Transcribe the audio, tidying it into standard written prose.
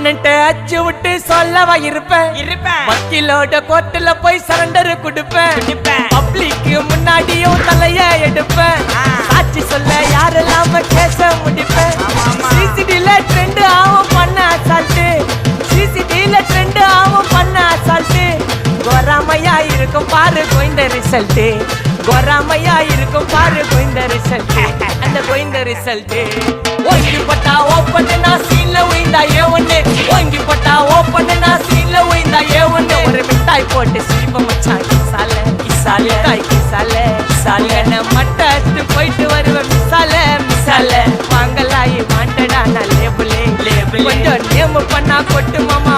அண்ணன்ட்ட அச்சு விட்டு சொல்லவா இருப்பேன் வக்கீலோட கோர்ட்டுல போய் சரண்டர் கொடுப்பேன் பப்ளிக்கு முன்னாடியும் தலைய எடுப்பேன் சாட்சி சொல்ல யாரெல்லாம கேச முடிப்பேன் சிசிடில ட்ரெண்ட் ஆகும் பண்ண அசால்ட்டு சிசிடில ட்ரெண்ட் ஆகும் பண்ண அசால்ட்டு கோராமையா இருக்கும் பாரு கோயிந்த ரிசல்ட் கோராமையா இருக்கும் பாரு கோயிந்த ரிசல்ட் அந்த கோயிந்த ரிசல்ட் ஓங்கி பட்டா ஓப்பன் நான் சீன்ல உயிந்தா ஏவண்ணு ஓங்கி பட்டா ஓப்பன் நான் சீன்ல உயிந்தா ஏவண்ணு ஒரு மிட்டாய் போட்டு சிரிப்ப மச்சான் கிசால கிசால தாய் கிசால கிசால நான் மட்டாத்து போயிட்டு வருவேன் மிசால மிசால வாங்கலாயி மாட்டடா நான் லேபிளே லேபிள் கொஞ்சம் நேம் பண்ணா கொட்டு மாமா